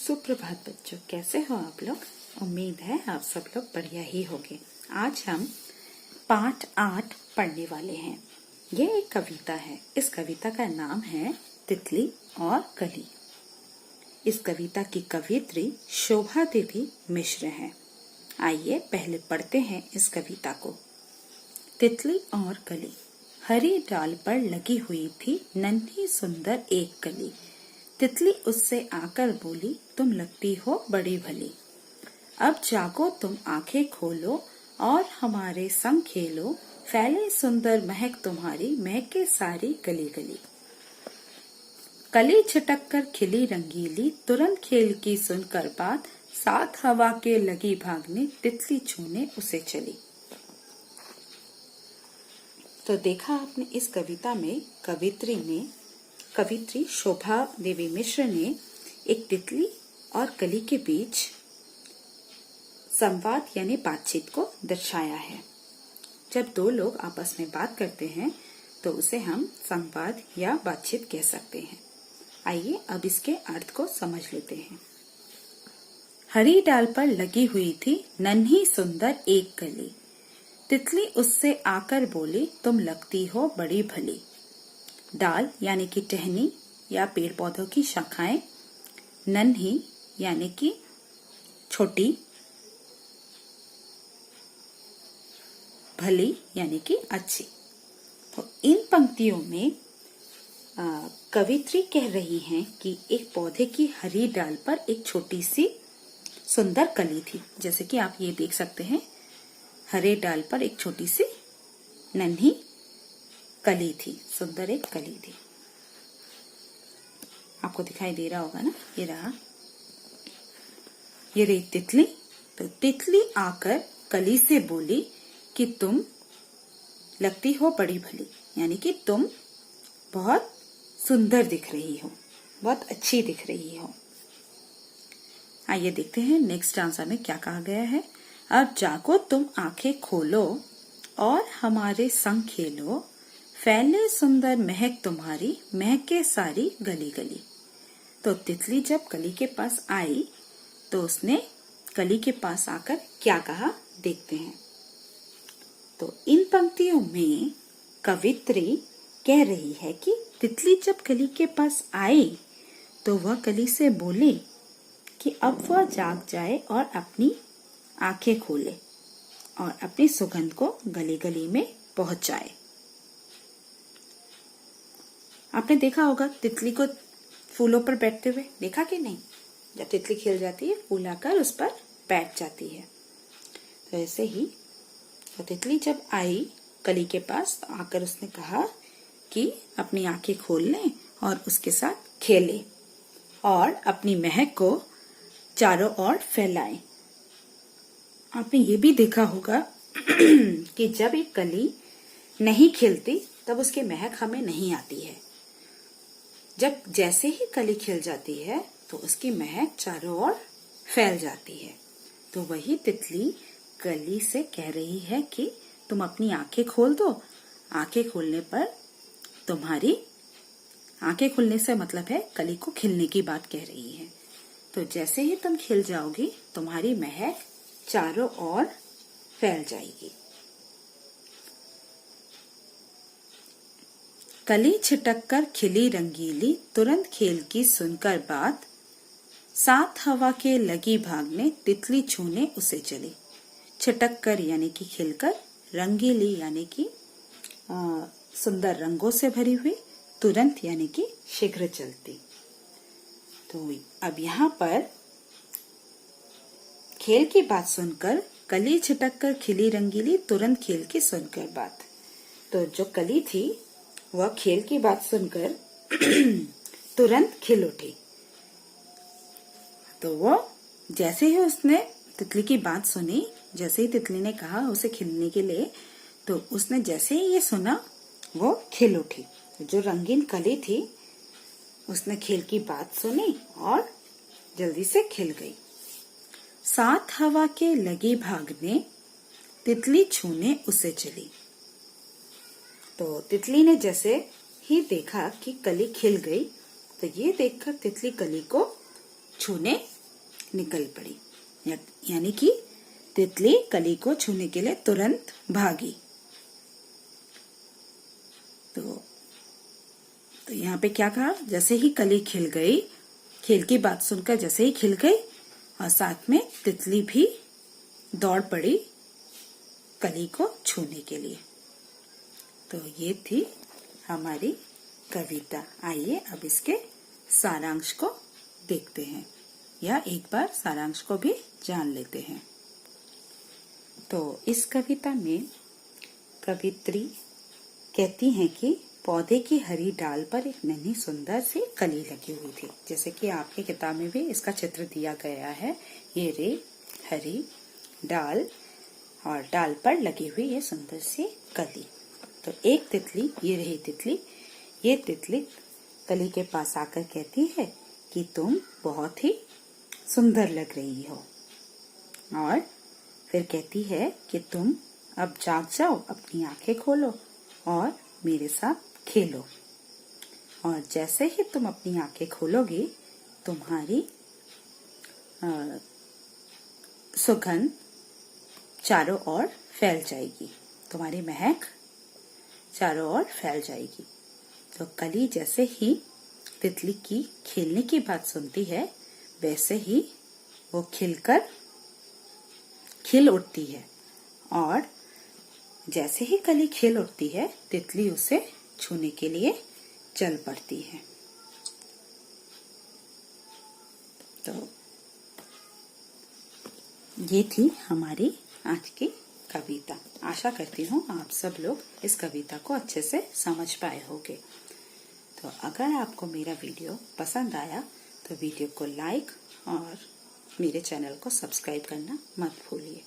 सुप्रभात बच्चों, कैसे हो आप लोग। उम्मीद है आप सब लोग बढ़िया ही होंगे। आज हम पाठ 8 पढ़ने वाले हैं। ये एक कविता है। इस कविता का नाम है तितली और कली। इस कविता की कवियत्री शोभा देवी मिश्र हैं। आइए पहले पढ़ते हैं इस कविता को। तितली और कली। हरी डाल पर लगी हुई थी नन्ही सुंदर एक कली। तितली उससे आकर बोली, तुम लगती हो बड़ी भली। अब जागो तुम आंखें खोलो और हमारे संग खेलो। फैले सुंदर महक तुम्हारी, महके सारी गली गली। कली छिटक कर खिली रंगीली, तुरंत खेल की सुनकर बात। साथ हवा के लगी भागने, तितली छूने उसे चली। तो देखा आपने, इस कविता में कवित्री शोभा देवी मिश्र ने एक तितली और कली के बीच संवाद यानी बातचीत को दर्शाया है। जब दो लोग आपस में बात करते हैं तो उसे हम संवाद या बातचीत कह सकते हैं। आइए अब इसके अर्थ को समझ लेते हैं। हरी डाल पर लगी हुई थी नन्ही सुंदर एक कली। तितली उससे आकर बोली, तुम लगती हो बड़ी भली। डाल यानी कि टहनी या पेड़ पौधों की शाखाएं, नन्ही यानी कि छोटी, भली यानी कि अच्छी। तो इन पंक्तियों में कवित्री कह रही हैं कि एक पौधे की हरी डाल पर एक छोटी सी सुंदर कली थी। जैसे कि आप ये देख सकते हैं, हरे डाल पर एक छोटी सी नन्ही कली थी, सुंदर एक कली थी। आपको दिखाई दे रहा होगा ना, ये रहा, ये रही तितली। तो तितली आकर कली से बोली कि तुम लगती हो बड़ी भली, यानी कि तुम बहुत सुंदर दिख रही हो, बहुत अच्छी दिख रही हो। आइए देखते हैं नेक्स्ट आंसर में क्या कहा गया है। अब जागो तुम आंखें खोलो और हमारे संग खेलो। फैले सुंदर महक तुम्हारी, महके सारी गली गली। तो तितली जब कली के पास आई तो उसने कली के पास आकर क्या कहा, देखते हैं। तो इन पंक्तियों में कवित्री कह रही है कि तितली जब कली के पास आई तो वह कली से बोले कि अब वह जाग जाए और अपनी आंखें खोले और अपनी सुगंध को गली गली में पहुंचाए। आपने देखा होगा तितली को फूलों पर बैठते हुए, देखा कि नहीं। जब तितली खिल जाती है, फूल आकर उस पर बैठ जाती है। तो ऐसे ही तो तितली जब आई कली के पास तो आकर उसने कहा कि अपनी आंखें खोल लें और उसके साथ खेले और अपनी महक को चारों ओर फैलाएं। आपने ये भी देखा होगा कि जब एक कली नहीं खिलती तब उसकी महक हमें नहीं आती है। जब जैसे ही कली खिल जाती है तो उसकी महक चारों ओर फैल जाती है। तो वही तितली कली से कह रही है कि तुम अपनी आंखें खोल दो। आंखें खोलने पर तुम्हारी आंखें खुलने से मतलब है कली को खिलने की बात कह रही है। तो जैसे ही तुम खिल जाओगी तुम्हारी महक चारों ओर फैल जाएगी। कली छिटक कर खिली रंगीली, तुरंत खेल की सुनकर बात। साथ हवा के लगी भागने, तितली छूने उसे चली। छिटक कर यानी कि खिलकर, रंगीली यानी कि सुंदर रंगों से भरी हुई, तुरंत यानी कि शीघ्र चलती। तो अब यहाँ पर खेल की बात सुनकर, कली छिटक कर खिली रंगीली, तुरंत खेल की सुनकर बात। तो जो कली थी वह खेल की बात सुनकर तुरंत खिल उठी। तो वो जैसे ही उसने तितली की बात सुनी, जैसे ही तितली ने कहा उसे खिलने के लिए, तो उसने जैसे ही ये सुना वो खिल उठी। जो रंगीन कली थी उसने खेल की बात सुनी और जल्दी से खिल गई। साथ हवा के लगी भागने, तितली छूने उसे चली। तो तितली ने जैसे ही देखा कि कली खिल गई तो ये देखकर तितली कली को छूने निकल पड़ी, यानी कि तितली कली को छूने के लिए तुरंत भागी। तो यहाँ पे क्या कहा, जैसे ही कली खिल गई, खेल की बात सुनकर जैसे ही खिल गई और साथ में तितली भी दौड़ पड़ी कली को छूने के लिए। तो ये थी हमारी कविता। आइए अब इसके सारांश को देखते हैं, या एक बार सारांश को भी जान लेते हैं। तो इस कविता में कवित्री कहती हैं कि पौधे की हरी डाल पर एक नन्ही सुंदर सी कली लगी हुई थी। जैसे कि आपकी किताब में भी इसका चित्र दिया गया है। ये रे हरी डाल और डाल पर लगी हुई ये सुंदर सी कली। तो एक तितली, ये रही तितली, ये तितली कली के पास आकर कहती है कि तुम बहुत ही सुंदर लग रही हो, और फिर कहती है कि तुम अब जाग जाओ, अपनी आंखें खोलो और मेरे साथ खेलो। और जैसे ही तुम अपनी आंखें खोलोगे, तुम्हारी सुगंध चारों ओर फैल जाएगी, तुम्हारी महक चारों ओर फैल जाएगी। तो कली जैसे ही तितली की खेलने की बात सुनती है, वैसे ही वो खिल उठती है, और जैसे ही कली खिल उठती है, तितली उसे छूने के लिए चल पड़ती है। तो ये थी हमारी आज की कविता। आशा करती हूँ आप सब लोग इस कविता को अच्छे से समझ पाए होंगे। तो अगर आपको मेरा वीडियो पसंद आया तो वीडियो को लाइक और मेरे चैनल को सब्सक्राइब करना मत भूलिए।